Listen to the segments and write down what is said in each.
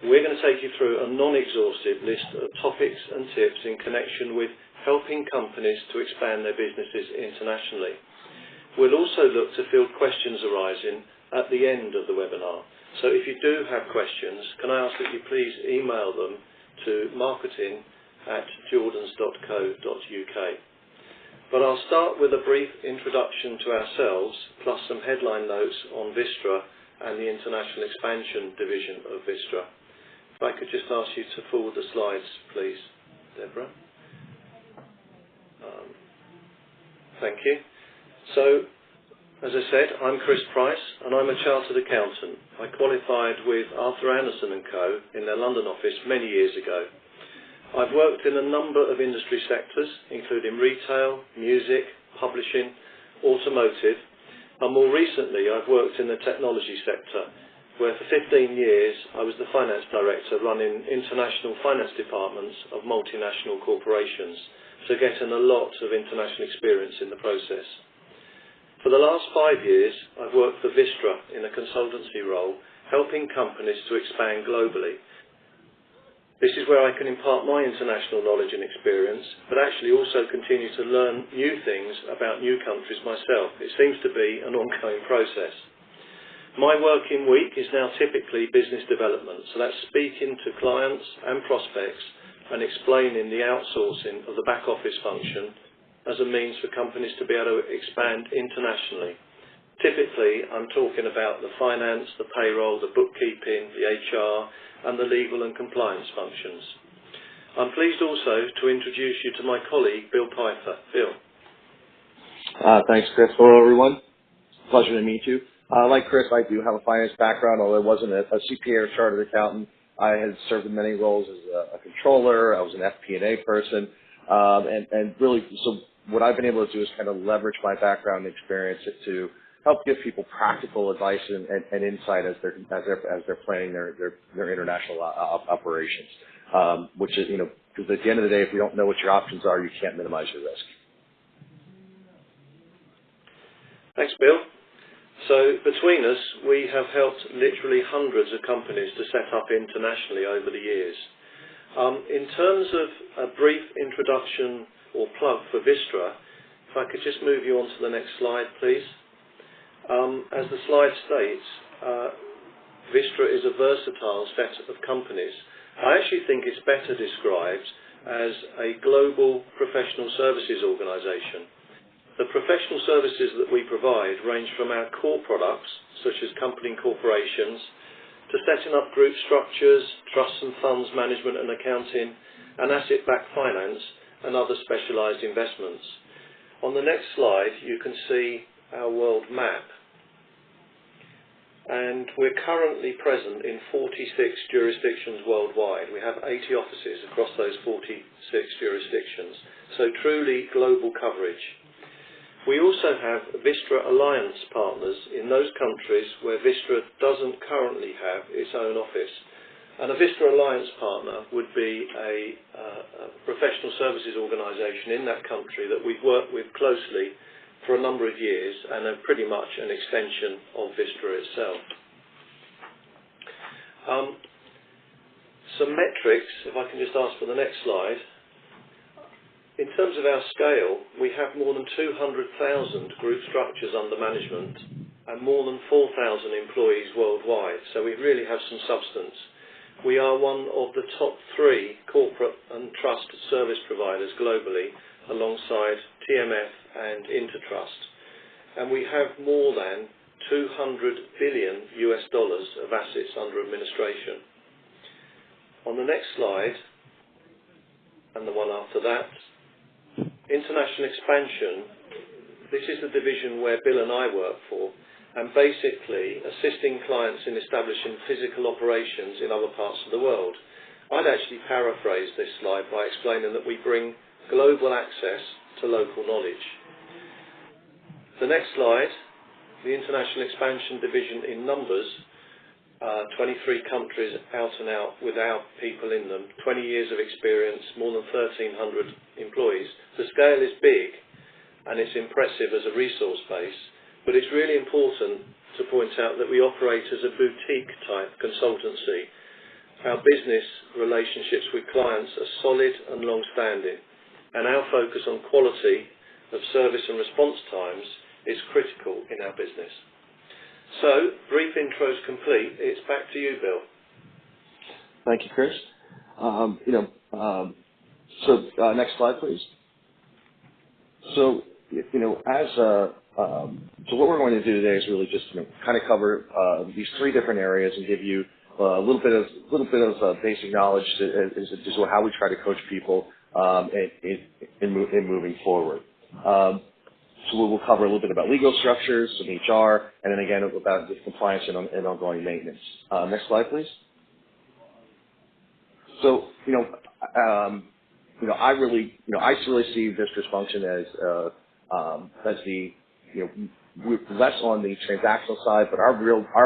We're going to take you through a non-exhaustive list of topics and tips in connection with helping companies to expand their businesses internationally. We'll also look to field questions arising at the end of the webinar. So if you do have questions, can I ask that you please email them to marketing@jordans.co.uk. But I'll start with a brief introduction to ourselves, plus some headline notes on Vistra and the International Expansion Division of Vistra. If I could just ask you to forward the slides, please, Deborah. Thank you. So, as I said, I'm Chris Price, and I'm a chartered accountant. I qualified with Arthur Andersen & Co. in their London office many years ago. I've worked in a number of industry sectors, including retail, music, publishing, automotive, and more recently I've worked in the technology sector, where for 15 years I was the finance director running international finance departments of multinational corporations, so getting a lot of international experience in the process. For the last 5 years, I've worked for Vistra in a consultancy role, helping companies to expand globally. This is where I can impart my international knowledge and experience, but actually also continue to learn new things about new countries myself. It seems to be an ongoing process. My working week is now typically business development, so that's speaking to clients and prospects and explaining the outsourcing of the back office function as a means for companies to be able to expand internationally. Typically, I'm talking about the finance, the payroll, the bookkeeping, the HR, and the legal and compliance functions. I'm pleased also to introduce you to my colleague, Bill Piper. Bill. Thanks, Chris. Hello, everyone. Pleasure to meet you. Like Chris, I do have a finance background, although I wasn't a CPA or chartered accountant. I had served in many roles as a controller. I was an FP&A person. And really, so what I've been able to do is kind of leverage my background and experience to help give people practical advice and insight as they're planning their international operations. Which is, because at the end of the day, if you don't know what your options are, you can't minimize your risk. Thanks, Bill. So between us, we have helped literally hundreds of companies to set up internationally over the years. In terms of a brief introduction or plug for Vistra, if I could just move you on to the next slide, please. As the slide states, Vistra is a versatile set of companies. I actually think it's better described as a global professional services organisation. The professional services that we provide range from our core products, such as company corporations, to setting up group structures, trusts and funds management and accounting, and asset-backed finance, and other specialised investments. On the next slide, you can see our world map. And we're currently present in 46 jurisdictions worldwide. We have 80 offices across those 46 jurisdictions, so truly global coverage. We also have Vistra Alliance partners in those countries where Vistra doesn't currently have its own office. And a Vistra Alliance partner would be a professional services organisation in that country that we've worked with closely for a number of years and are pretty much an extension of Vistra itself. Some metrics, if I can just ask for the next slide. In terms of our scale, we have more than 200,000 group structures under management and more than 4,000 employees worldwide, so we really have some substance. We are one of the top 3 corporate and trust service providers globally, alongside TMF and Intertrust. And we have more than $200 billion of assets under administration. On the next slide, and the one after that, international expansion. This is the division where Bill and I work for, and basically assisting clients in establishing physical operations in other parts of the world. I'd actually paraphrase this slide by explaining that we bring global access to local knowledge. The next slide, the international expansion division in numbers, 23 countries out and out with our people in them, 20 years of experience, more than 1,300 employees. The scale is big and it's impressive as a resource base, but it's really important to point out that we operate as a boutique type consultancy. Our business relationships with clients are solid and long-standing, and our focus on quality of service and response times is critical in our business. So, brief intros complete. It's back to you, Bill. Thank you, Chris. Next slide, please. So, so what we're going to do today is really just kind of cover these three different areas and give you a little bit of basic knowledge as to how we try to coach people in moving forward. So we'll cover a little bit about legal structures, some HR, and then again about compliance and ongoing maintenance. Next slide, please. So I really see this function as the we're less on the transactional side, but our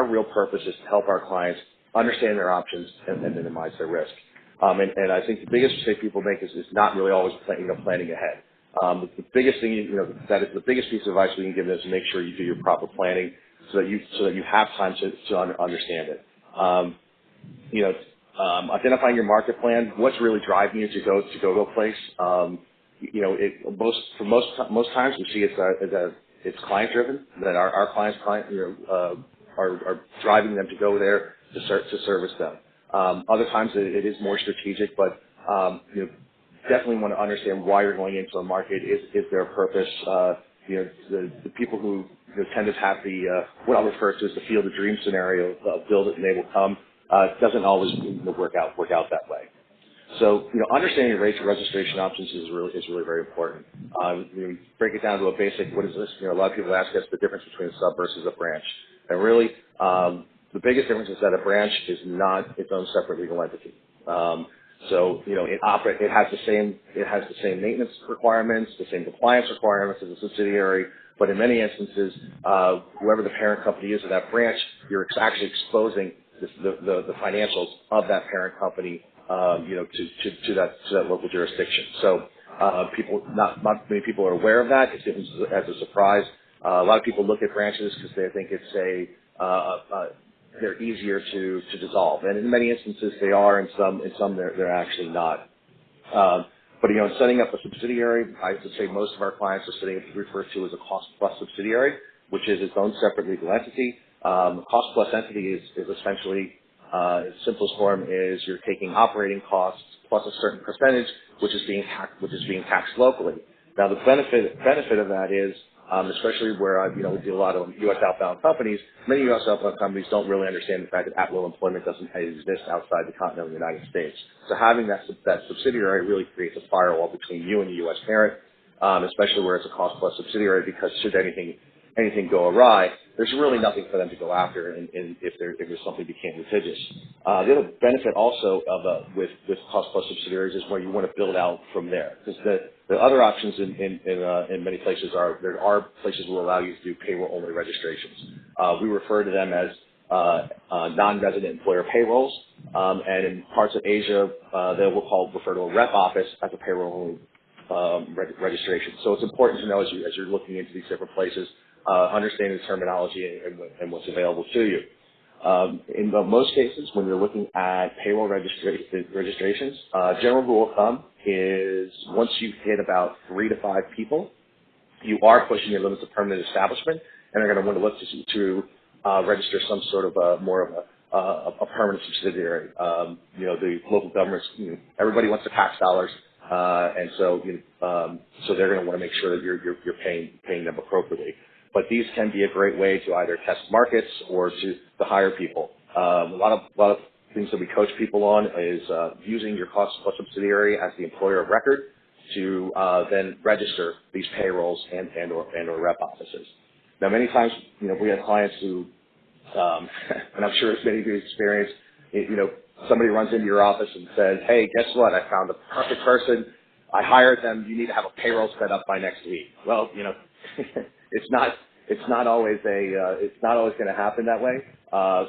real purpose is to help our clients understand their options and minimize their risk. And I think the biggest mistake people make is not really always planning ahead. The biggest thing, that is the biggest piece of advice we can give them is to make sure you do your proper planning so that you have time to understand it. Identifying your market plan, what's really driving you to go to a place. Most times we see it's client driven, that our clients are driving them to go there to service them. Other times it is more strategic, but definitely want to understand why you're going into a market. Is there a purpose? The people who tend to have the what I'll refer to as the field of dreams scenario, build it and they will come, doesn't always work out that way. So understanding rates and registration options is really very important. Break it down to a basic. What is this? A lot of people ask us the difference between a sub versus a branch, and really the biggest difference is that a branch is not its own separate legal entity. It has the same maintenance requirements, the same compliance requirements as a subsidiary, but in many instances, whoever the parent company is of that branch, you're actually exposing the financials of that parent company, to that local jurisdiction. So not many people are aware of that. It's given as a surprise. A lot of people look at branches because they think it's they're easier to dissolve, and in many instances they are. In some they're actually not. But setting up a subsidiary, I would say most of our clients are setting up what we refer to as a cost plus subsidiary, which is its own separate legal entity. Cost plus entity is essentially its simplest form is you're taking operating costs plus a certain percentage, which is being taxed locally. Now the benefit of that is, especially where we do a lot of U.S. outbound companies. Many U.S. outbound companies don't really understand the fact that at-will employment doesn't exist outside the continental United States. So having that subsidiary really creates a firewall between you and the U.S. parent, especially where it's a cost plus subsidiary, because should anything go awry, there's really nothing for them to go after, and if there's something became litigious. The other benefit also of with cost plus subsidiaries is where you want to build out from there, because the other options in many places there are places will allow you to do payroll only registrations. We refer to them as non-resident employer payrolls, and in parts of Asia they will refer to a rep office as a payroll only registration. So it's important to know as you're looking into these different places, understanding the terminology and what's available to you. In most cases, when you're looking at payroll registrations, general rule of thumb is once you hit about 3 to 5 people, you are pushing your limits of permanent establishment, and they're going to want to look to register some sort of more of a permanent subsidiary. The local governments, everybody wants the tax dollars, and so they're going to want to make sure that you're paying them appropriately. But these can be a great way to either test markets or to hire people. A lot of things that we coach people on is using your cost plus subsidiary as the employer of record to then register these payrolls and or rep offices. Now, many times, we have clients who, and I'm sure as many of you experience, somebody runs into your office and says, "Hey, guess what? I found the perfect person. I hired them. You need to have a payroll set up by next week." Well, it's not always going to happen that way.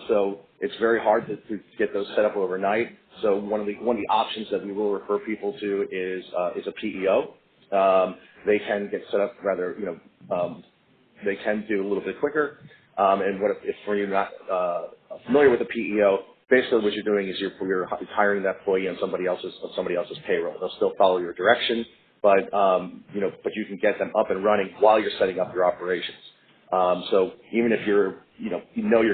So it's very hard to get those set up overnight. So one of the options that we will refer people to is a PEO. They can get set up rather, they can do a little bit quicker. And if you're not familiar with a PEO, basically what you're doing is you're hiring that employee on somebody else's payroll. They'll still follow your direction, but but you can get them up and running while you're setting up your operations. So even if you're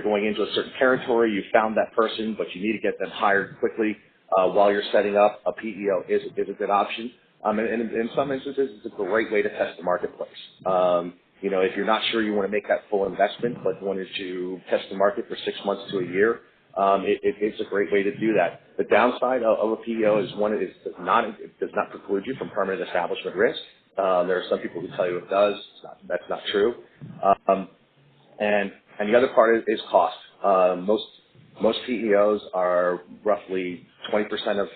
going into a certain territory, you found that person, but you need to get them hired quickly while you're setting up, a PEO is a good option. And in some instances, it's a great way to test the marketplace. If you're not sure you want to make that full investment, but wanted to test the market for 6 months to a year, it's a great way to do that. The downside of a PEO is it does not preclude you from permanent establishment risk. There are some people who tell you it does. That's not true. And the other part is cost. Most PEOs are roughly 20% of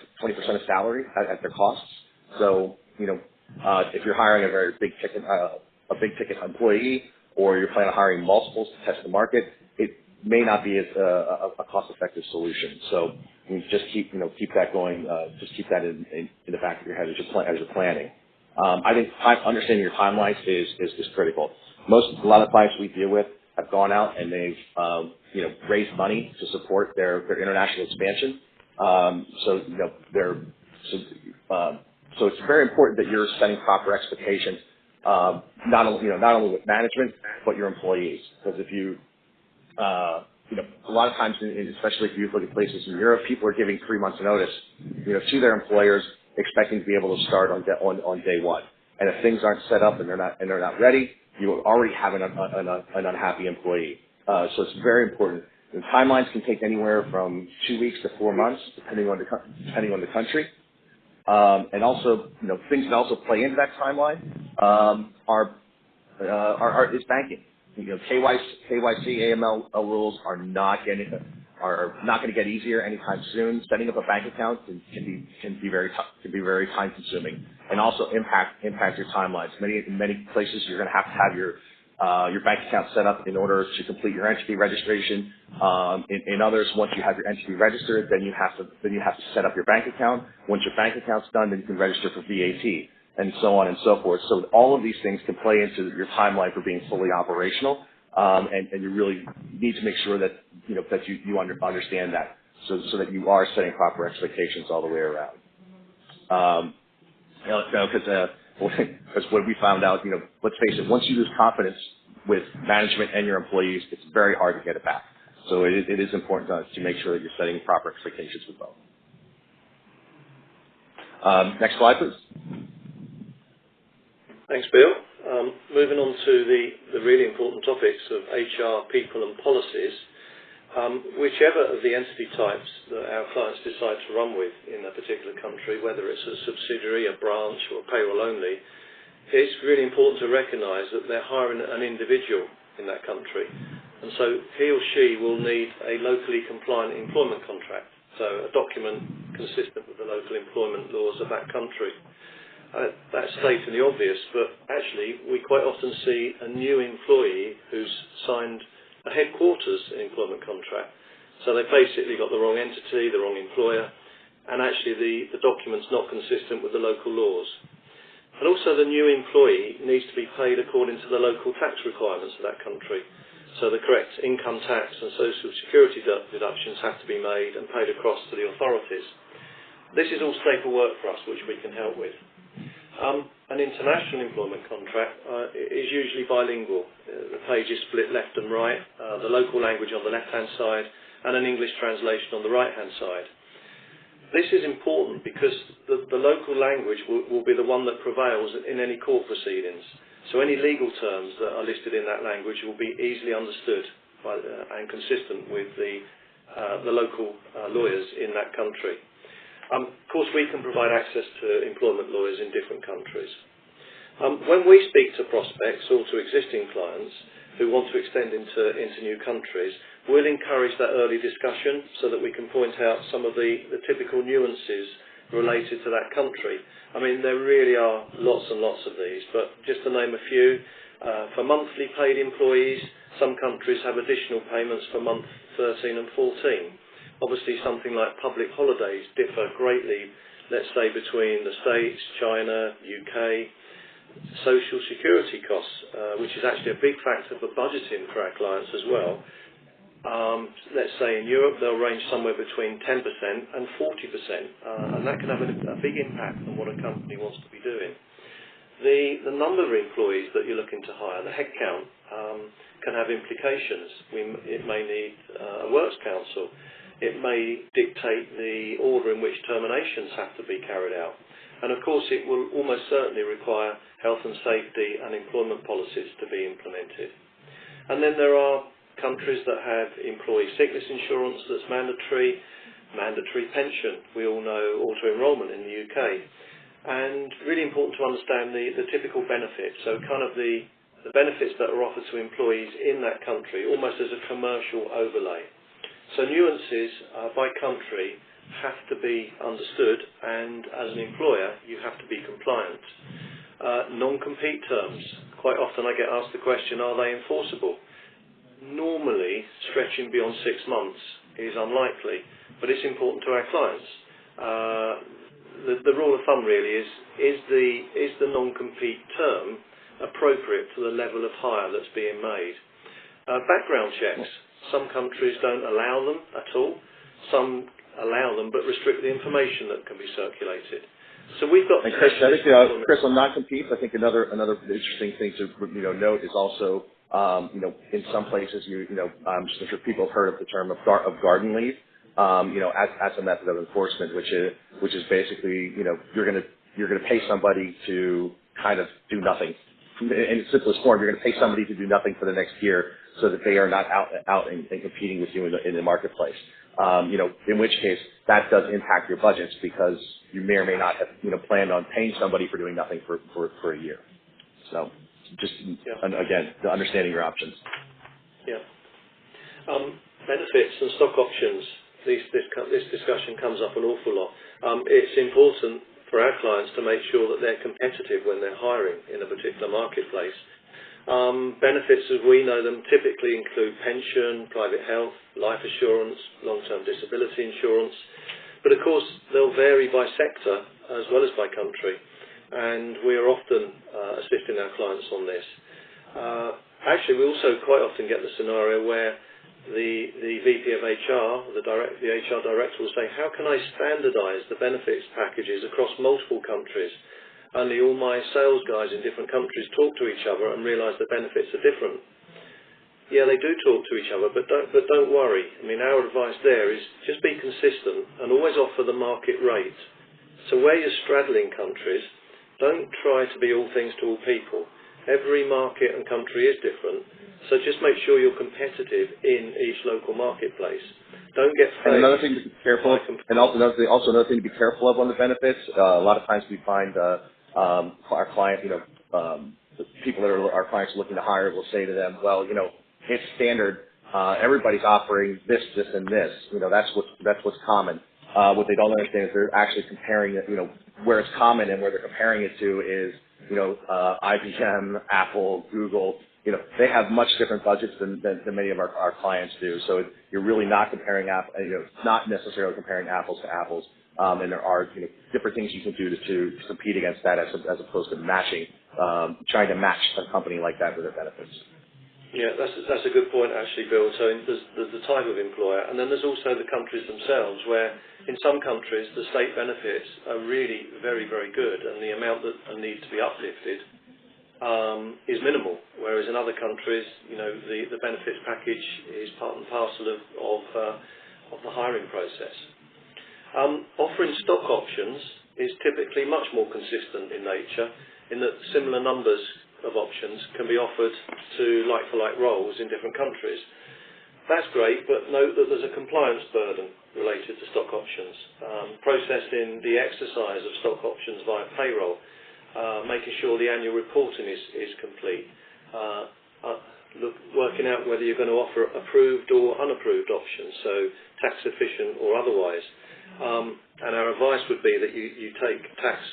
salary at their costs. So if you're hiring a very big ticket employee, or you're planning on hiring multiples to test the market, it may not be a cost-effective solution. So you just keep that going. Just keep that in the back of your head as you're planning. I think understanding your timelines is critical. A lot of clients we deal with have gone out and they've raised money to support their international expansion. So it's very important that you're setting proper expectations, not only with management but your employees. Because if a lot of times, especially if you look at places in Europe, people are giving 3 months notice, to their employers, expecting to be able to start on day one. And if things aren't set up and they're not ready, you already have an unhappy employee. So it's very important. The timelines can take anywhere from 2 weeks to 4 months, depending on the country. And also, things that also play into that timeline is banking. KYC, AML rules are not going to get easier anytime soon. Setting up a bank account can be very time consuming, and also impact your timelines. In many places, you're going to have your bank account set up in order to complete your entity registration. In others, once you have your entity registered, then you have to set up your bank account. Once your bank account's done, then you can register for VAT, and so on and so forth. So all of these things can play into your timeline for being fully operational, and you really need to make sure that you understand that, so that you are setting proper expectations all the way around. Because what we found out, let's face it, once you lose confidence with management and your employees, it's very hard to get it back. So it is important to make sure that you're setting proper expectations with both. Next slide, please. Thanks, Bill. Moving on to the really important topics of HR, people and policies. Whichever of the entity types that our clients decide to run with in a particular country, whether it's a subsidiary, a branch or payroll only, it's really important to recognise that they're hiring an individual in that country. And so he or she will need a locally compliant employment contract, so a document consistent with the local employment laws of that country. That's stating the obvious, but actually we quite often see a new employee who's signed a headquarters employment contract. So they've basically got the wrong entity, the wrong employer, and actually the document's not consistent with the local laws. And also the new employee needs to be paid according to the local tax requirements of that country. So the correct income tax and social security deductions have to be made and paid across to the authorities. This is all staple work for us, which we can help with. An international employment contract is usually bilingual. The page is split left and right, the local language on the left-hand side and an English translation on the right-hand side. This is important because the local language will be the one that prevails in any court proceedings. So any legal terms that are listed in that language will be easily understood and consistent with the local lawyers in that country. Of course, we can provide access to employment lawyers in different countries. When we speak to prospects or to existing clients who want to extend into new countries, we'll encourage that early discussion so that we can point out some of the typical nuances related to that country. I mean, there really are lots and lots of these, but just to name a few, for monthly paid employees, some countries have additional payments for month 13 and 14. Obviously, something like public holidays differ greatly, let's say, between the States, China, UK. Social security costs, which is actually a big factor for budgeting for our clients as well, Let's say in Europe, they'll range somewhere between 10% and 40%, and that can have a big impact on what a company wants to be doing. The number of employees that you're looking to hire, the headcount, can have implications. It may need a works council. It may dictate the order in which terminations have to be carried out. And of course, it will almost certainly require health and safety and employment policies to be implemented. And then there are countries that have employee sickness insurance that's mandatory pension. We all know auto-enrolment in the UK. And really important to understand the typical benefits. So kind of the benefits that are offered to employees in that country, almost as a commercial overlay. So nuances by country have to be understood, and as an employer, you have to be compliant. Non-compete terms. Quite often I get asked the question, are they enforceable? Normally, stretching beyond 6 months is unlikely, but it's important to our clients. The rule of thumb really is the non-compete term appropriate to the level of hire that's being made. Background checks. Some countries don't allow them at all. Some allow them but restrict the information that can be circulated. So we've got. And Chris, Chris, on non-competes, I think another interesting thing to note is also in some places I'm sure people have heard of the term of garden leave. As a method of enforcement, which is basically, you're going to pay somebody to kind of do nothing. In its simplest form, you're going to pay somebody to do nothing for the next year so that they are not out and competing with you in the marketplace. In which case that does impact your budgets because you may or may not have, planned on paying somebody for doing nothing for a year. So just, again, understanding your options. Yeah. Benefits and stock options. This discussion comes up an awful lot. It's important for our clients to make sure that they're competitive when they're hiring in a particular marketplace. Benefits as we know them typically include pension, private health, life assurance, long-term disability insurance. But of course, they'll vary by sector as well as by country. And we are often assisting our clients on this. Actually, we also quite often get the scenario where the VP of HR, the HR director will say, how can I standardise the benefits packages across multiple countries? Only all my sales guys in different countries talk to each other and realise the benefits are different. Yeah, they do talk to each other, but don't worry. I mean, our advice there is just be consistent and always offer the market rate. So where you're straddling countries, don't try to be all things to all people. Every market and country is different, so just make sure you're competitive in each local marketplace. Don't get faced. And another thing to be careful of, and another thing to be careful of on the benefits. A lot of times we find our client, the people that are our clients looking to hire will say to them, well, it's standard. Everybody's offering this, and this. That's what's common. What they don't understand is they're actually comparing it. Where it's common and where they're comparing it to is IBM, Apple, Google. They have much different budgets than many of our clients do. So you're really not comparing not necessarily comparing apples to apples. And there are different things you can do to compete against that as opposed to matching, trying to match a company like that with their benefits. Yeah, that's a good point actually, Bill. So there's the type of employer, and then there's also the countries themselves, where in some countries the state benefits are really very, very good, and the amount that needs to be uplifted is minimal. Whereas in other countries, the benefits package is part and parcel of the hiring process. Offering stock options is typically much more consistent in nature, in that similar numbers of options can be offered to like-for-like roles in different countries. That's great, but note that there's a compliance burden related to stock options. Processing the exercise of stock options via payroll, making sure the annual reporting is complete, working out whether you're going to offer approved or unapproved options, so tax efficient or otherwise. And our advice would be that you take tax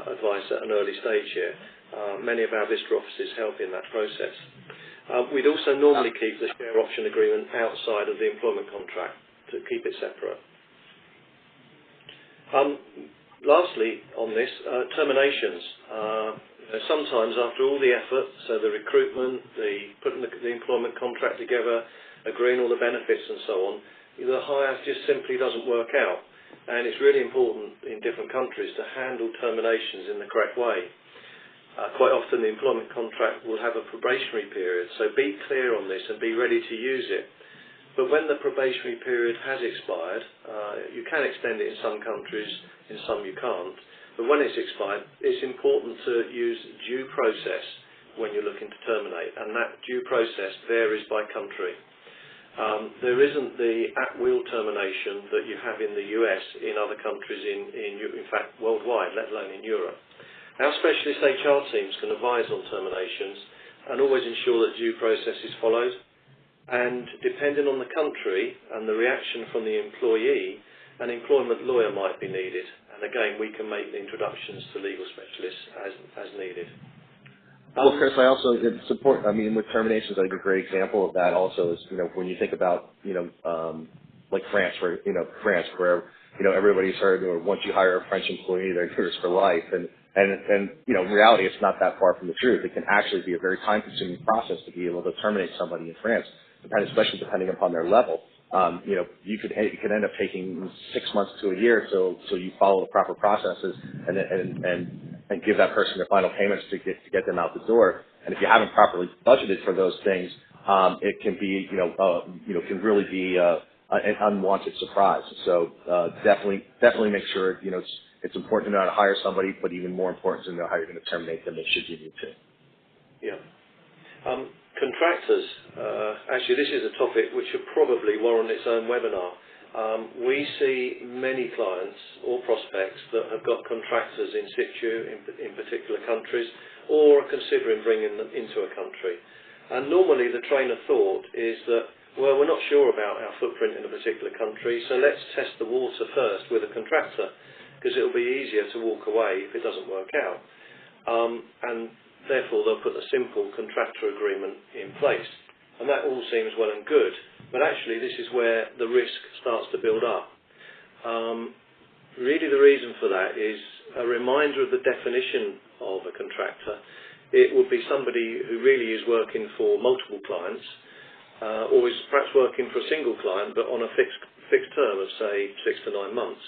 advice at an early stage here. Many of our Vista offices help in that process. We'd also normally keep the share option agreement outside of the employment contract to keep it separate. Lastly on this, terminations. Sometimes after all the effort, so the recruitment, putting the employment contract together, agreeing all the benefits and so on, the hire just simply doesn't work out. And it's really important in different countries to handle terminations in the correct way. Quite often the employment contract will have a probationary period, so be clear on this and be ready to use it. But when the probationary period has expired, you can extend it in some countries, in some you can't. But when it's expired, it's important to use due process when you're looking to terminate, and that due process varies by country. There isn't the at-will termination that you have in the US, in other countries, in fact worldwide, let alone in Europe. Our specialist HR teams can advise on terminations and always ensure that due process is followed. And depending on the country and the reaction from the employee, an employment lawyer might be needed. And again, we can make the introductions to legal specialists as needed. Well, Chris, I also support. I mean, with terminations, I think a great example of that also is, when you think about, like France, where everybody's heard, once you hire a French employee, they're yours for life, and in reality, it's not that far from the truth. It can actually be a very time-consuming process to be able to terminate somebody in France, especially depending upon their level. You could end up taking 6 months to a year so you follow the proper processes and give that person their final payments to get them out the door. And if you haven't properly budgeted for those things, it can be can really be an unwanted surprise. So definitely make sure it's important to know how to hire somebody, but even more important to know how you're going to terminate them should you need to. Yeah. Contractors, actually this is a topic which should probably warrant its own webinar. We see many clients or prospects that have got contractors in situ in particular countries or are considering bringing them into a country. And normally the train of thought is that, well, we're not sure about our footprint in a particular country, so let's test the water first with a contractor because it'll be easier to walk away if it doesn't work out. And therefore, they'll put a simple contractor agreement in place. And that all seems well and good. But actually, this is where the risk starts to build up. Really, the reason for that is a reminder of the definition of a contractor. It would be somebody who really is working for multiple clients, or is perhaps working for a single client, but on a fixed term of, say, 6 to 9 months.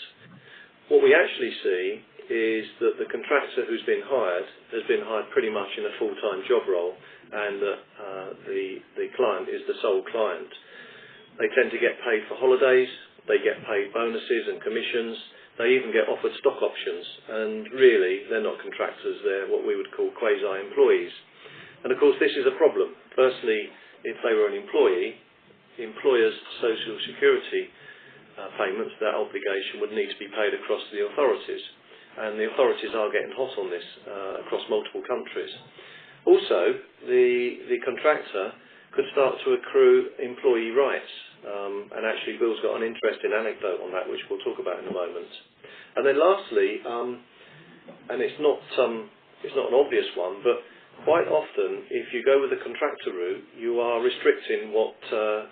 What we actually see is that the contractor who's been hired has been hired pretty much in a full-time job role, and that the client is the sole client. They tend to get paid for holidays, they get paid bonuses and commissions, they even get offered stock options, and really they're not contractors, they're what we would call quasi-employees. And of course this is a problem. Firstly, if they were an employee, the employer's social security payments, that obligation would need to be paid across the authorities. And the authorities are getting hot on this across multiple countries. Also, the contractor could start to accrue employee rights. And actually, Bill's got an interesting anecdote on that, which we'll talk about in a moment. And then lastly, and it's not an obvious one, but quite often, if you go with the contractor route, you are restricting what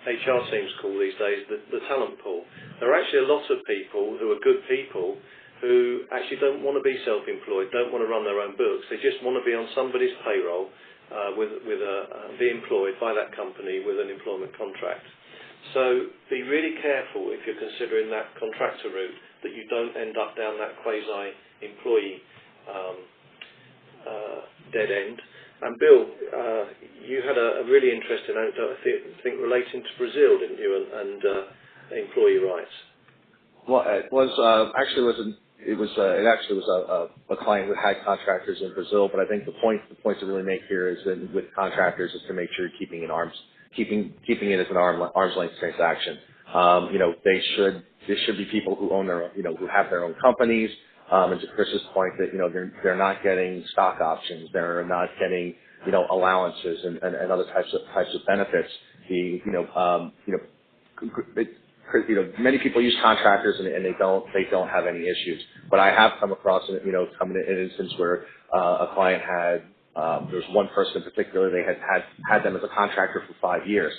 HR teams call these days the talent pool. There are actually a lot of people who are good people who actually don't want to be self-employed, don't want to run their own books. They just want to be on somebody's payroll, be employed by that company with an employment contract. So be really careful if you're considering that contractor route that you don't end up down that quasi-employee dead end. And Bill, you had a really interesting anecdote, I think relating to Brazil, didn't you, and employee rights? Well, it was a client who had contractors in Brazil, but I think the point to really make here is that with contractors is to make sure you're keeping it as an arm's length transaction. This should be people who own their own, who have their own companies. And to Chris's point, that they're not getting stock options, they're not getting allowances and other types of benefits. Many people use contractors and they don't have any issues. But I have come across an instance where a client had there was one person in particular, they had them as a contractor for 5 years.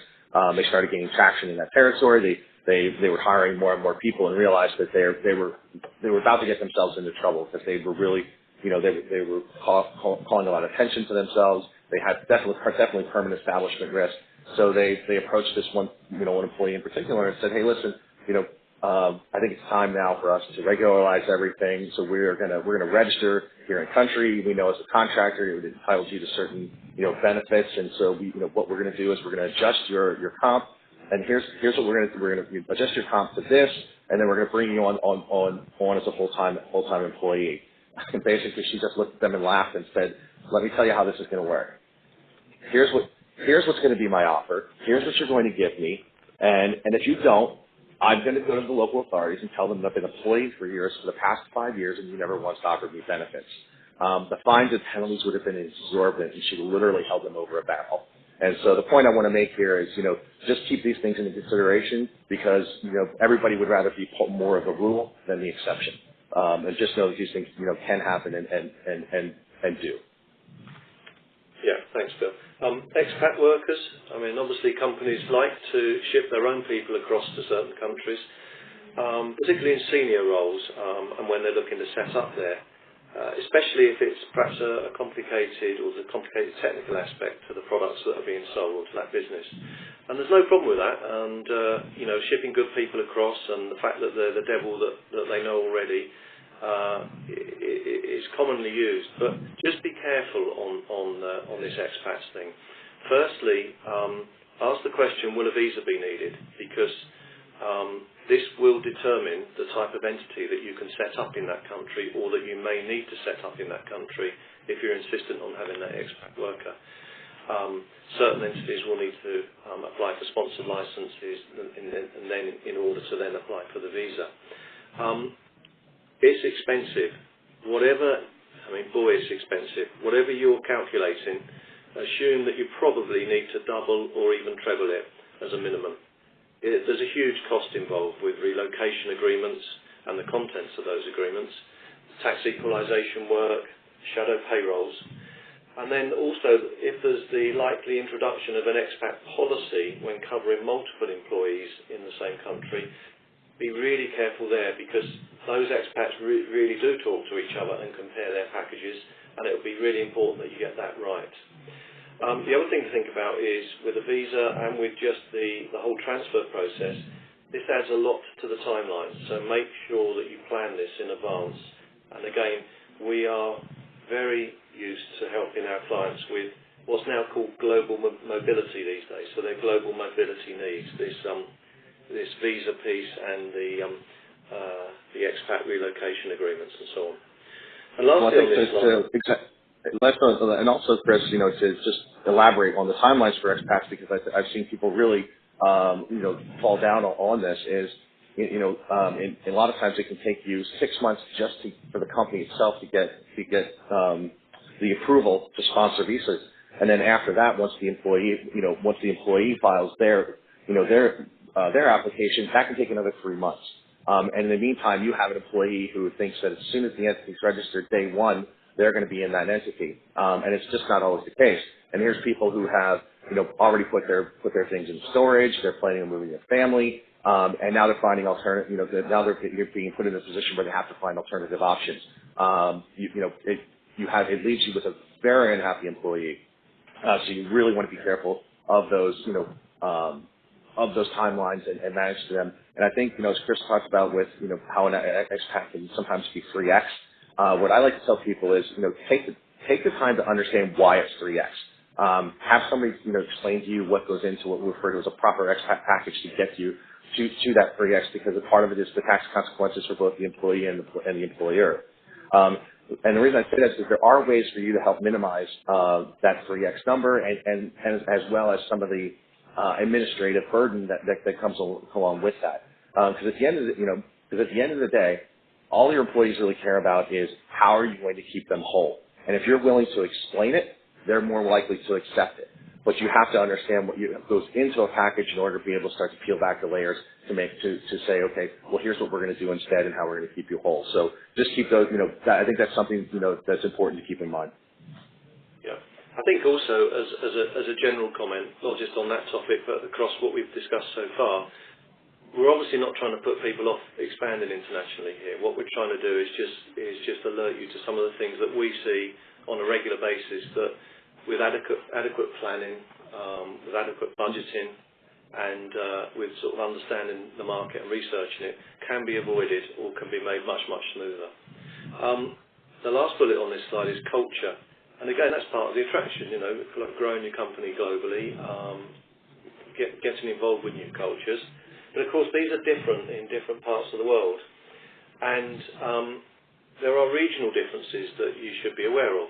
They started gaining traction in that territory. They were hiring more and more people and realized that they were about to get themselves into trouble because they were really, they were calling a lot of attention to themselves. They had definitely permanent establishment risk. So they approached this one employee in particular and said, hey, listen, I think it's time now for us to regularize everything. So we're gonna register here in country. We know as a contractor, it entitles you to certain benefits, and so what we're gonna do is we're gonna adjust your comp. And here's what we're gonna adjust your comp to this, and then we're gonna bring you on as a full-time employee. And basically, she just looked at them and laughed and said, "Let me tell you how this is gonna work. Here's what's gonna be my offer. Here's what you're going to give me, and if you don't, I'm going to go to the local authorities and tell them that I've been employed for the past 5 years, and you never once offered me benefits." The fines and penalties would have been exorbitant, and she literally held them over a barrel. And so the point I want to make here is, just keep these things into consideration because, everybody would rather be more of a rule than the exception. And just know that these things, can happen and do. Yeah, thanks, Bill. Expat workers, obviously companies like to ship their own people across to certain countries, particularly in senior roles and when they're looking to set up there, especially if it's perhaps a complicated or the complicated technical aspect to the products that are being sold to that business. And there's no problem with that, and shipping good people across and the fact that they're the devil that they know already is commonly used. But just be careful on this expats thing. Firstly, ask the question, will a visa be needed? Because this will determine the type of entity that you can set up in that country or that you may need to set up in that country if you're insistent on having that expat worker. Certain entities will need to apply for sponsored licenses and then in order to then apply for the visa. It's expensive. It's expensive. Whatever you're calculating, assume that you probably need to double or even treble it as a minimum. There's a huge cost involved with relocation agreements and the contents of those agreements, tax equalisation work, shadow payrolls, and then also if there's the likely introduction of an expat policy when covering multiple employees in the same country, be really careful there because those expats really do talk to each other and compare their packages, and it will be really important that you get that right. The other thing to think about is with a visa and with just the whole transfer process, this adds a lot to the timeline. So make sure that you plan this in advance. And again, we are very used to helping our clients with what's now called global mobility these days. So their global mobility needs, this visa piece and the expat relocation agreements and so on. And lastly on this slide. And also, Chris, to just elaborate on the timelines for expats, because I've seen people really, fall down on this. Is a lot of times it can take you 6 months just for the company itself to get the approval to sponsor visas, and then after that, once the employee files their application, that can take another 3 months. And in the meantime, you have an employee who thinks that as soon as the entity's registered day one, they're going to be in that entity, and it's just not always the case. And here's people who have, already put their things in storage. They're planning on moving their family, and now they're finding alternative. Now they're being put in a position where they have to find alternative options. It leaves you with a very unhappy employee. So you really want to be careful of those, of those timelines and manage them. And I think, as Chris talked about with, how an expat can sometimes be 3x. What I like to tell people is, take the time to understand why it's 3x. Have somebody, explain to you what goes into what we refer to as a proper expat package to get you to that 3x, because a part of it is the tax consequences for both the employee and the employer. And the reason I say that is there are ways for you to help minimize that 3x number, and as well as some of the administrative burden that comes along with that. Because at the end of the day, all your employees really care about is how are you going to keep them whole. And if you're willing to explain it, they're more likely to accept it. But you have to understand what goes into a package in order to be able to start to peel back the layers to say, okay, well, here's what we're going to do instead and how we're going to keep you whole. So just keep those, I think that's something, that's important to keep in mind. Yeah. I think also as a general comment, not just on that topic, but across what we've discussed so far, we're obviously not trying to put people off expanding internationally here. What we're trying to do is just alert you to some of the things that we see on a regular basis that with adequate planning with adequate budgeting and with sort of understanding the market and researching it, can be avoided or can be made much, much smoother. The last bullet on this slide is culture. And again, that's part of the attraction, like growing your company globally, getting involved with new cultures. But of course, these are different in different parts of the world. And there are regional differences that you should be aware of.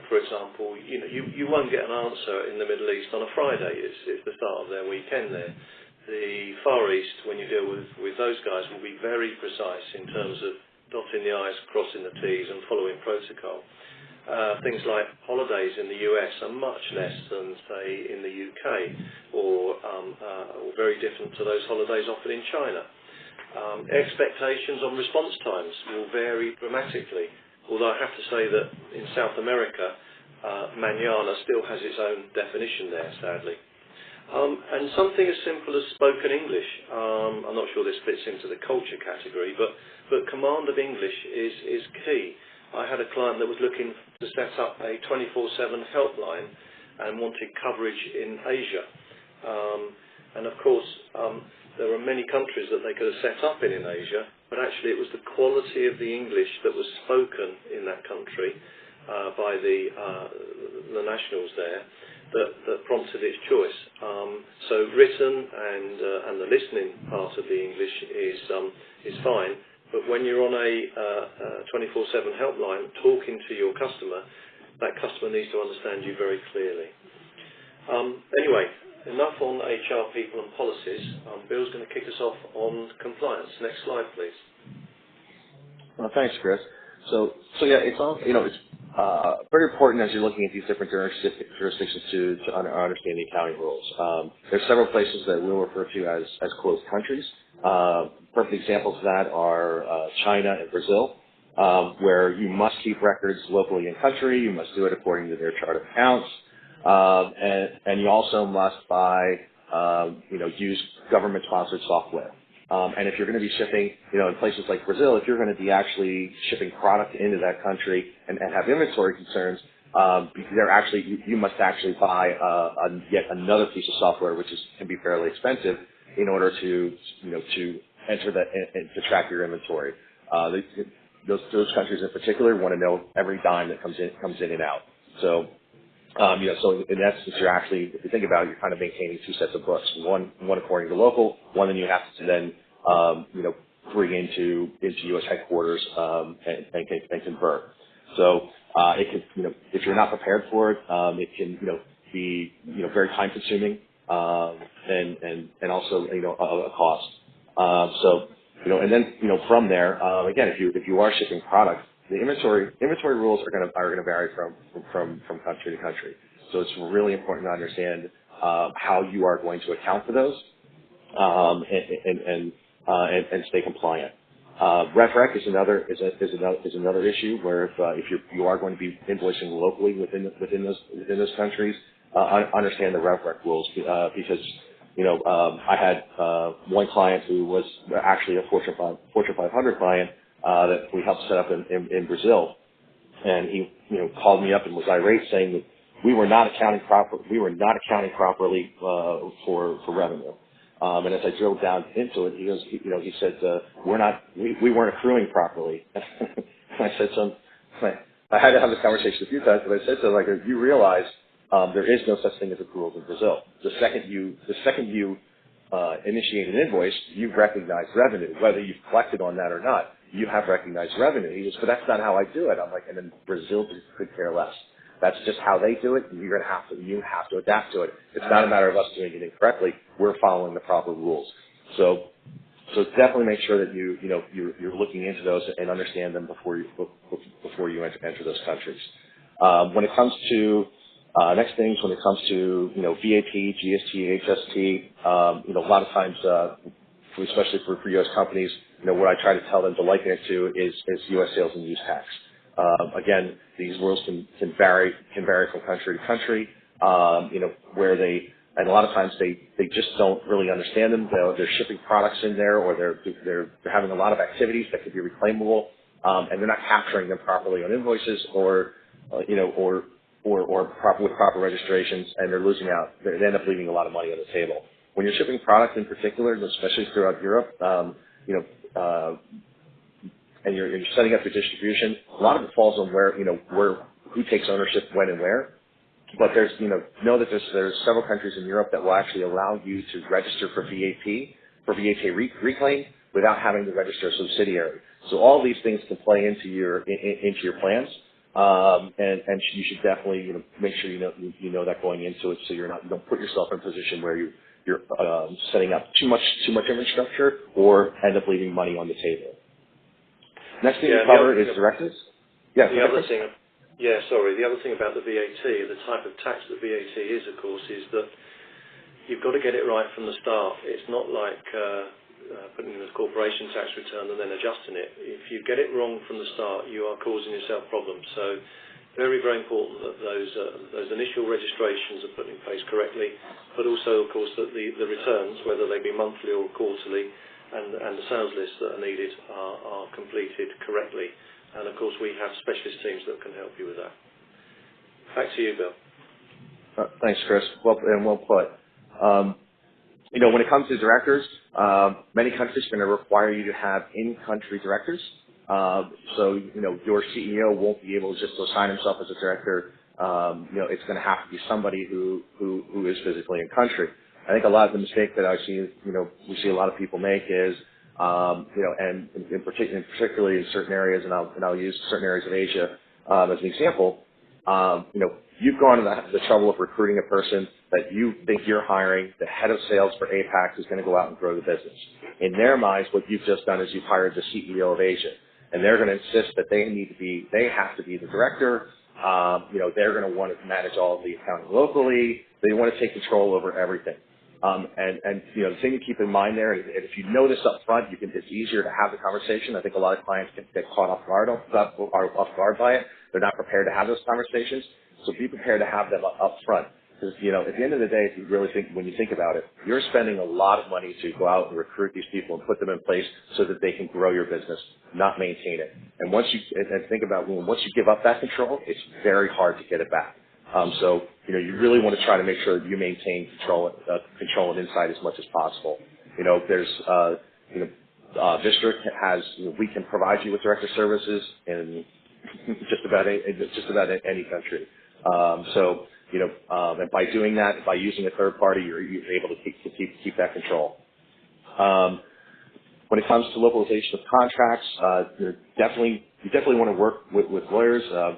For example, you won't get an answer in the Middle East on a Friday. It's the start of their weekend there. The Far East, when you deal with those guys, will be very precise in terms of dotting the I's, crossing the T's and following protocol. Things like holidays in the US are much less than, say, in the UK, or very different to those holidays offered in China. Expectations on response times will vary dramatically, although I have to say that in South America, mañana still has its own definition there, sadly. And something as simple as spoken English, I'm not sure this fits into the culture category, but command of English is key. I had a client that was looking to set up a 24/7 helpline and wanted coverage in Asia. And of course, there are many countries that they could have set up in Asia, but actually it was the quality of the English that was spoken in that country by the nationals there that prompted its choice. So written and the listening part of the English is fine. But when you're on a 24/7 helpline talking to your customer, that customer needs to understand you very clearly. Anyway, enough on HR, people and policies. Bill's going to kick us off on compliance. Next slide, please. Well, thanks, Chris. So yeah, it's all, it's very important as you're looking at these different jurisdictions to understand the accounting rules. There's several places that we'll refer to as closed countries. Perfect examples of that are China and Brazil, where you must keep records locally in country. You must do it according to their chart of accounts, and you also must buy, use government-sponsored software. And if you're going to be shipping, in places like Brazil, if you're going to be actually shipping product into that country and have inventory concerns, you must actually buy yet another piece of software, which can be fairly expensive, in order to enter that and to track your inventory. Those countries in particular want to know every dime that comes in and out. So, so in essence, if you think about it, you're kind of maintaining two sets of books, one according to local, one that you have to then, bring into U.S. headquarters, and convert. So, it can, if you're not prepared for it, it can, be, very time consuming, and also, a cost. So, and then, from there, again, if you are shipping product, the inventory rules are going to vary from country to country. So it's really important to understand how you are going to account for those, and stay compliant. RevRec is another issue where if you are going to be invoicing locally within those countries, understand the RevRec rules, because I had one client who was actually a Fortune 500 client that we helped set up in Brazil, and he called me up and was irate, saying that we were not accounting properly for revenue. And as I drilled down into it, he said we weren't accruing properly. And I said I had to have this conversation a few times, but I said you realize there is no such thing as accruals in Brazil. The second you initiate an invoice, you've recognized revenue, whether you've collected on that or not. You have recognized revenue. He goes, but that's not how I do it. I'm like, and then Brazil could care less. That's just how they do it, and you have to adapt to it. It's not a matter of us doing it incorrectly. We're following the proper rules. So definitely make sure that you're looking into those and understand them before you enter those countries. When it comes to next things, when it comes to VAT, GST, HST, a lot of times, especially for U.S. companies, what I try to tell them to liken it to is U.S. sales and use tax. Again, these rules can vary from country to country. And a lot of times they just don't really understand them. They're shipping products in there, or they're having a lot of activities that could be reclaimable, and they're not capturing them properly on invoices, or with proper registrations, and they're losing out. They end up leaving a lot of money on the table. When you're shipping product in particular, especially throughout Europe, and you're setting up your distribution, a lot of it falls on who takes ownership when and where. But know that there's several countries in Europe that will actually allow you to register for VAT reclaim without having to register a subsidiary. So all these things can play into your plans, and you should definitely make sure you know that going into it, so you don't put yourself in a position where you're setting up too much infrastructure or end up leaving money on the table. Next thing to cover is directives. Yeah. The other thing about the VAT, the type of tax that VAT is, of course, is that you've got to get it right from the start. It's not like putting in a corporation tax return and then adjusting it. If you get it wrong from the start, you are causing yourself problems. So very, very important that those initial registrations are put in place correctly, but also, of course, that the returns, whether they be monthly or quarterly, and the sales lists that are needed are completed correctly. And, of course, we have specialist teams that can help you with that. Back to you, Bill. Thanks, Chris. Well put. When it comes to directors, many countries are going to require you to have in-country directors. So your CEO won't be able just to assign himself as a director. It's going to have to be somebody who is physically in country. I think a lot of the mistake that I see, we see a lot of people make is, and particularly in certain areas, and I'll use certain areas of Asia as an example. You've gone to the trouble of recruiting a person that you think you're hiring. The head of sales for APAC is going to go out and grow the business. In their minds, what you've just done is you've hired the CEO of Asia, and they're going to insist that they have to be the director. They're going to want to manage all of the accounting locally. They want to take control over everything. The thing to keep in mind there is if you know this up front, it's easier to have the conversation. I think a lot of clients get caught off guard by it. They're not prepared to have those conversations. So be prepared to have them up front. Because, at the end of the day, when you think about it, you're spending a lot of money to go out and recruit these people and put them in place so that they can grow your business, not maintain it. And once you give up that control, it's very hard to get it back. So you really want to try to make sure that you maintain control and insight as much as possible. Vistra has, we can provide you with director services in just about any country. And by doing that, by using a third party, you're able to keep that control. When it comes to localization of contracts, you definitely want to work with lawyers. Our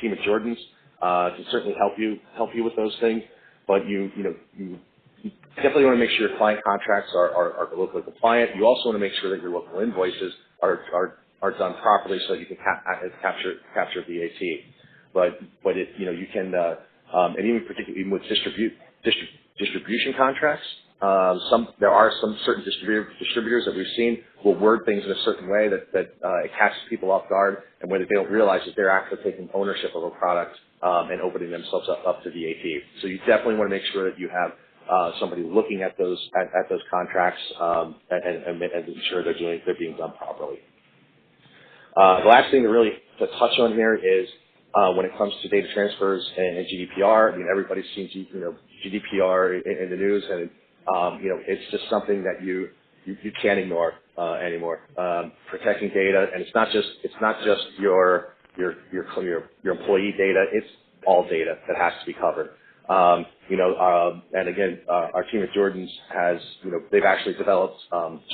team at Jordan's can certainly help you with those things, but you definitely want to make sure your client contracts are locally compliant. You also want to make sure that your local invoices are done properly so that you can capture VAT. But you can and even with distribution contracts, there are some certain distributors that we've seen will word things in a certain way that it catches people off guard, and whether they don't realize that they're actually taking ownership of a product and opening themselves up to VAT. So you definitely want to make sure that you have somebody looking at those contracts and ensure they're being done properly. The last thing to touch on here is when it comes to data transfers and GDPR. I mean, everybody's seen GDPR in the news, and it's just something that you can't ignore anymore. Protecting data, and it's not just your employee data. It's all data that has to be covered. And again, our team at Jordan's they've actually developed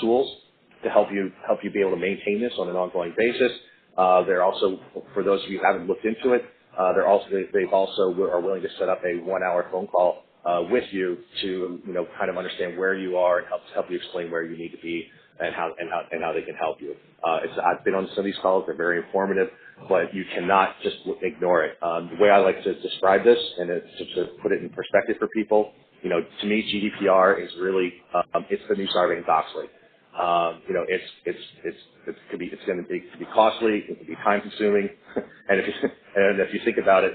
tools to help you be able to maintain this on an ongoing basis. They're also, for those of you who haven't looked into it, they've also are willing to set up a 1-hour phone call with you to kind of understand where you are and help you explain where you need to be and how they can help you. I've been on some of these calls; they're very informative, but you cannot just ignore it. The way I like to describe this, and to put it in perspective for people, to me, GDPR is really it's the new Sarbanes-Oxley. It could be costly, it could be time consuming, and if you think about it,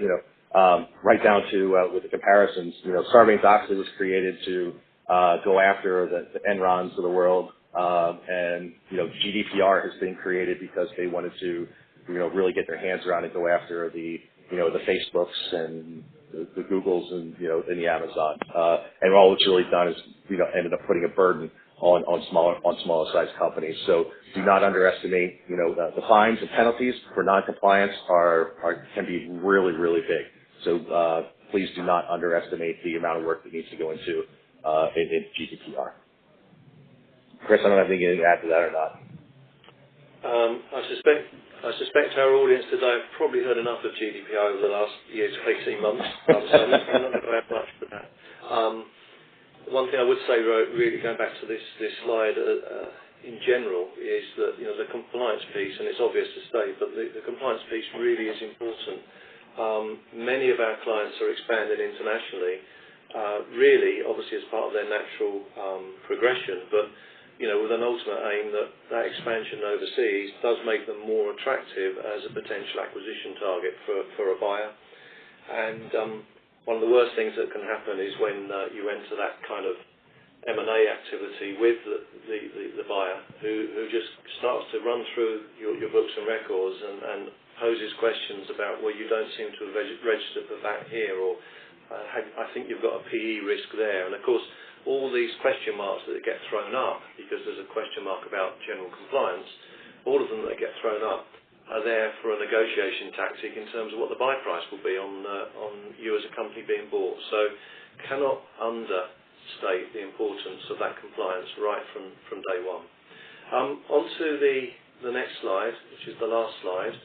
right down to with the comparisons, Sarbanes-Oxley was created to go after the Enrons of the world, and GDPR has been created because they wanted to really get their hands around and go after the the Facebooks and the Googles and, and the Amazon. And all it's really done is, ended up putting a burden on smaller sized companies. So do not underestimate, the fines and penalties for noncompliance can be really, really big. So, please do not underestimate the amount of work that needs to go into, in GDPR. Chris, I don't know if you can add to that or not. I suspect our audience today have probably heard enough of GDPR over the last year to 18 months, so I'm not going to add much to that. One thing I would say, really going back to this slide in general, is that the compliance piece, and it's obvious to say, but the compliance piece really is important. Many of our clients are expanding internationally, really, obviously as part of their natural progression, but with an ultimate aim that expansion overseas does make them more attractive as a potential acquisition target for a buyer. And one of the worst things that can happen is when you enter that kind of M&A activity with the buyer who just starts to run through your books and records and poses questions about, well, you don't seem to have registered for that here, or I think you've got a PE risk there. And of course, all these question marks that get thrown up, because there's a question mark about general compliance, all of them that get thrown up are there for a negotiation tactic in terms of what the buy price will be on you as a company being bought. So cannot understate the importance of that compliance right from day one. On to the next slide, which is the last slide.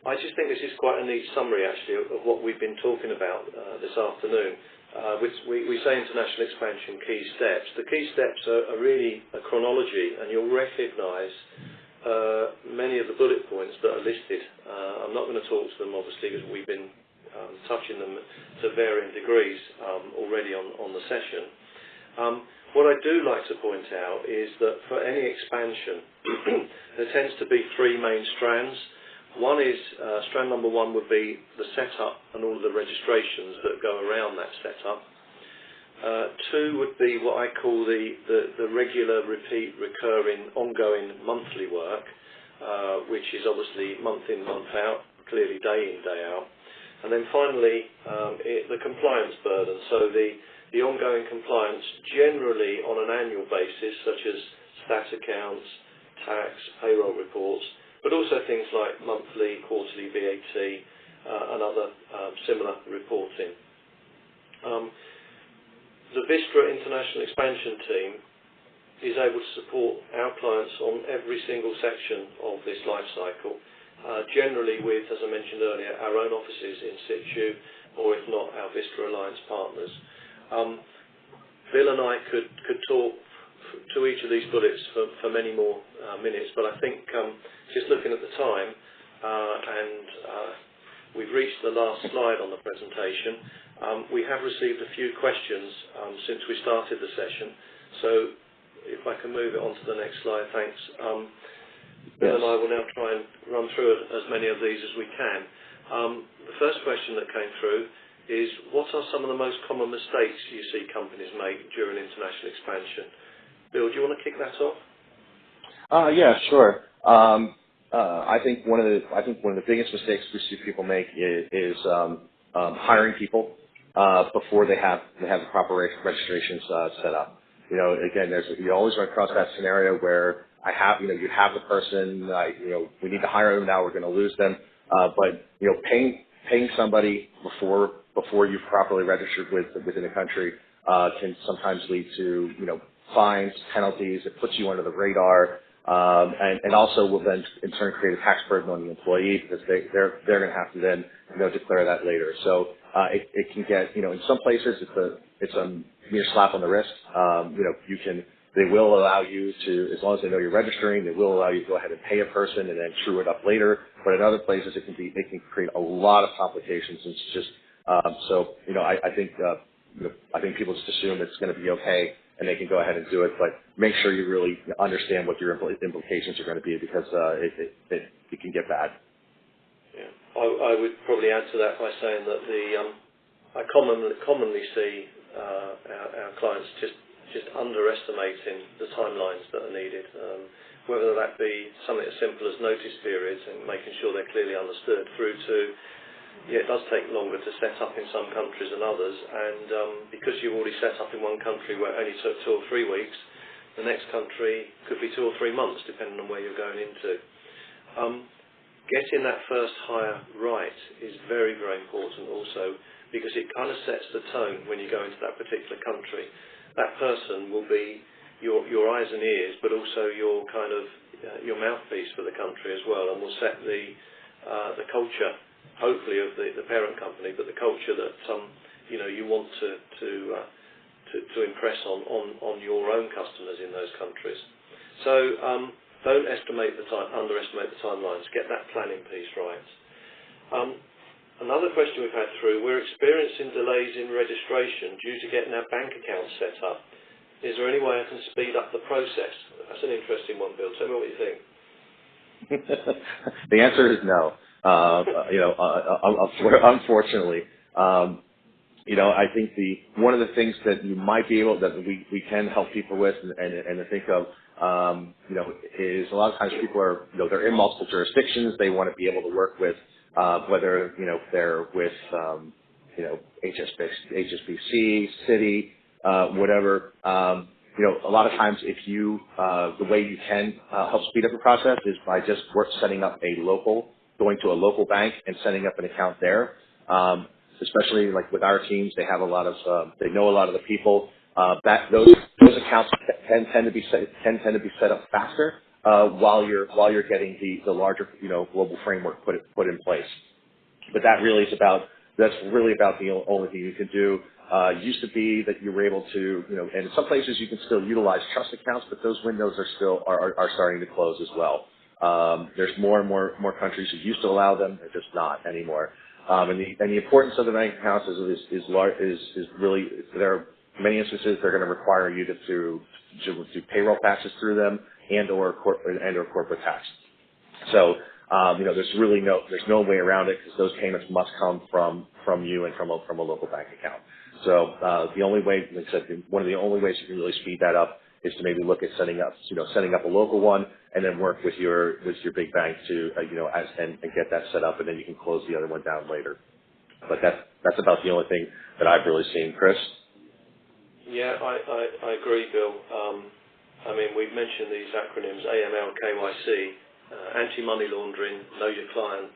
I just think this is quite a neat summary, actually, of what we've been talking about this afternoon. Which we say international expansion key steps. The key steps are really a chronology, and you'll recognise many of the bullet points that are listed. I'm not going to talk to them, obviously, because we've been touching them to varying degrees already on the session. What I do like to point out is that for any expansion, there tends to be three main strands. One is, strand number one would be the setup and all of the registrations that go around that setup. Two would be what I call the regular, repeat, recurring, ongoing monthly work, which is obviously month in, month out, clearly day in, day out. And then finally, the compliance burden. So the ongoing compliance generally on an annual basis, such as stat accounts, tax, payroll reports, but also things like monthly, quarterly VAT and other similar reporting. The Vistra International Expansion team is able to support our clients on every single section of this life cycle, generally with, as I mentioned earlier, our own offices in situ, or if not, our Vistra Alliance partners. Bill and I could talk to each of these bullets for many more minutes, but I think just looking at the time, and we've reached the last slide on the presentation, we have received a few questions since we started the session. So if I can move it on to the next slide, thanks. Bill and I will now try and run through as many of these as we can. The first question that came through is, what are some of the most common mistakes you see companies make during international expansion? Bill, do you want to kick that off? Yeah, sure. I think one of the biggest mistakes we see people make is hiring people before they have the proper registrations set up. Again, you always run across that scenario where you have the person, we need to hire them now, we're going to lose them, but paying somebody before you've properly registered within a country can sometimes lead to fines, penalties. It puts you under the radar. And also will then in turn create a tax burden on the employee, because they're going to have to then declare that later. So it can get in some places it's a mere slap on the wrist. They will allow you to, as long as they know you're registering, they will allow you to go ahead and pay a person and then true it up later. But in other places it can create a lot of complications. It's just I think people just assume it's going to be okay and they can go ahead and do it, but make sure you really understand what your implications are going to be, because it can get bad. Yeah, I would probably add to that by saying that I commonly see our clients just just underestimating the timelines that are needed, whether that be something as simple as notice periods and making sure they're clearly understood, through to, it does take longer to set up in some countries than others, and because you've already set up in one country where it only took 2 or 3 weeks, the next country could be 2 or 3 months, depending on where you're going into. Getting that first hire right is very, very important also, because it kind of sets the tone when you go into that particular country. That person will be your eyes and ears, but also your kind of your mouthpiece for the country as well, and will set the culture, hopefully, of the parent company, but the culture that you want to impress on your own customers in those countries. So don't underestimate the timelines. Get that planning piece right. Another question we've had through: we're experiencing delays in registration due to getting our bank accounts set up. Is there any way I can speed up the process? That's an interesting one, Bill. Tell me what you think. The answer is no. Unfortunately, I think one of the things that you might be able, that we can help people with and to think of, is a lot of times people are, they're in multiple jurisdictions. They want to be able to work with, whether, they're with, HSBC, Citi, whatever. A lot of times if you, the way you can help speed up the process is by just setting up going to a local bank and setting up an account there. Especially like with our teams, they have a lot of, they know a lot of the people. Those accounts tend to be set up faster while you're getting the larger global framework put in place. But that's really about the only thing you can do. Used to be that you were able to, and in some places you can still utilize trust accounts, but those windows are starting to close as well. There's more and more countries who used to allow them; they're just not anymore. And the importance of the bank accounts is really, there are many instances they're going to require you to do payroll taxes through them and/or corporate tax. So there's no way around it, because those payments must come from you and from a local bank account. So the only way, like I said, one of the only ways you can really speed that up is to maybe look at setting up a local one, and then work with your big bank to and get that set up, and then you can close the other one down later. But that's about the only thing that I've really seen. Chris? Yeah, I agree, Bill. We've mentioned these acronyms: AML, KYC, anti-money laundering, know your client.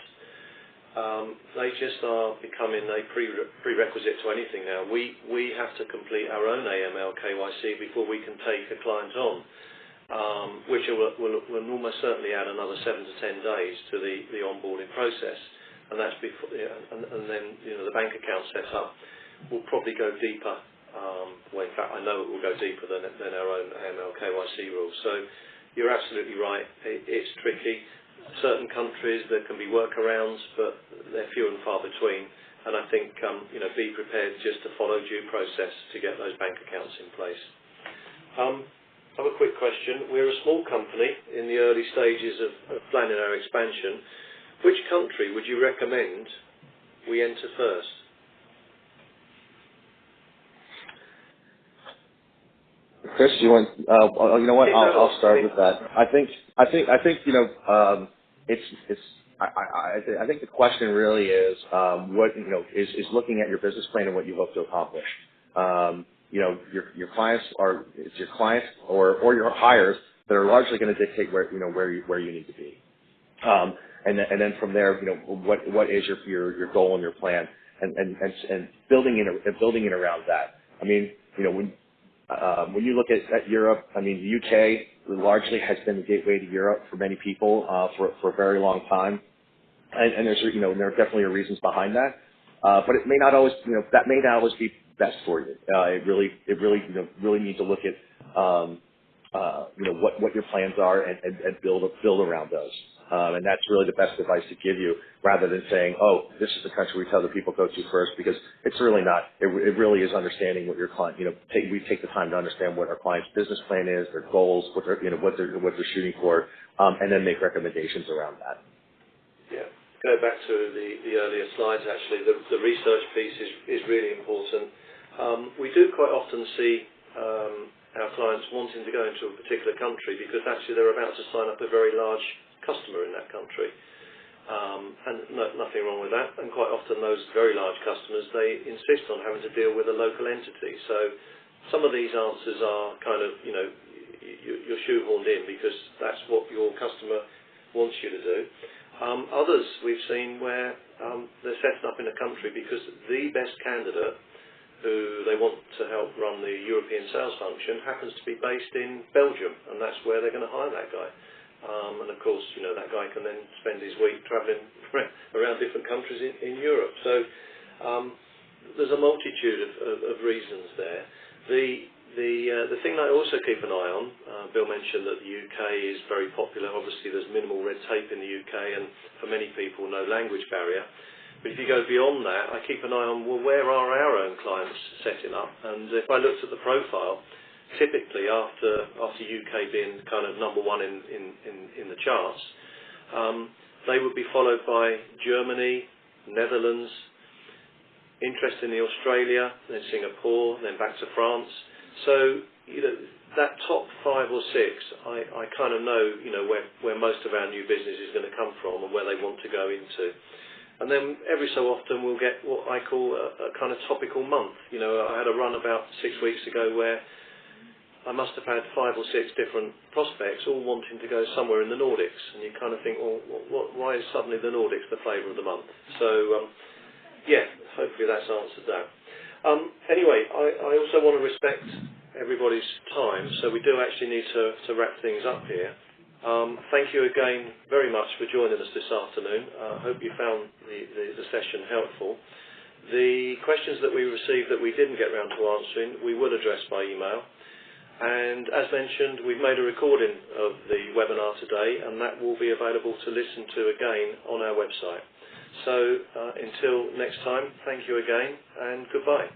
They just are becoming a prerequisite to anything now. We have to complete our own AML, KYC before we can take a client on, which will almost certainly add another 7 to 10 days to the onboarding process. And that's before, and then the bank account set up will probably go deeper. Well, in fact, I know it will go deeper than our own AML, KYC rules. So you're absolutely right. It's tricky. Certain countries, there can be workarounds, but they're few and far between. And I think, be prepared just to follow due process to get those bank accounts in place. I have a quick question. We're a small company in the early stages of planning our expansion. Which country would you recommend we enter first? Chris, you want? You know what? I'll start with that. I think I think the question really is what is looking at your business plan and what you hope to accomplish. Your clients or your hires that are largely going to dictate where you need to be. And then from there, what is your goal and your plan, and building it around that. I mean, when you look at Europe, I mean, the UK largely has been the gateway to Europe for many people for a very long time, and there's there definitely are reasons behind that, but it may not always that may not always be best for you. It really need to look at what your plans are and build around those. And that's really the best advice to give you, rather than saying, oh, this is the country we tell the people go to first, because it's really not. It really is understanding what your client, we take the time to understand what our client's business plan is, their goals, what they're shooting for, and then make recommendations around that. Yeah. Go back to the earlier slides, actually. The research piece is really important. We do quite often see our clients wanting to go into a particular country because actually they're about to sign up a very large customer in that country. Nothing wrong with that. And quite often those very large customers, they insist on having to deal with a local entity. So some of these answers are kind of, you're shoehorned in because that's what your customer wants you to do. Others we've seen where they're set up in a country because the best candidate who they want to help run the European sales function happens to be based in Belgium, and that's where they're going to hire that guy. And of course, that guy can then spend his week travelling around different countries in Europe. So there's a multitude of reasons there. The thing that I also keep an eye on, Bill mentioned that the UK is very popular. Obviously, there's minimal red tape in the UK, and for many people, no language barrier. But if you go beyond that, I keep an eye on, well, where are our own clients setting up? And if I looked at the profile, typically after UK being kind of number one in the charts, they would be followed by Germany, Netherlands, interest in Australia, then Singapore, then back to France. So that top 5 or 6, I kind of know where most of our new business is going to come from and where they want to go into. And then every so often we'll get what I call a kind of topical month. I had a run about 6 weeks ago where I must have had 5 or 6 different prospects all wanting to go somewhere in the Nordics. And you kind of think, well, why is suddenly the Nordics the flavour of the month? So, yeah, hopefully that's answered that. Anyway, I also want to respect everybody's time, so we do actually need to wrap things up here. Thank you again very much for joining us this afternoon. I hope you found the session helpful. The questions that we received that we didn't get round to answering, we will address by email. And as mentioned, we've made a recording of the webinar today, and that will be available to listen to again on our website. So until next time, thank you again, and goodbye.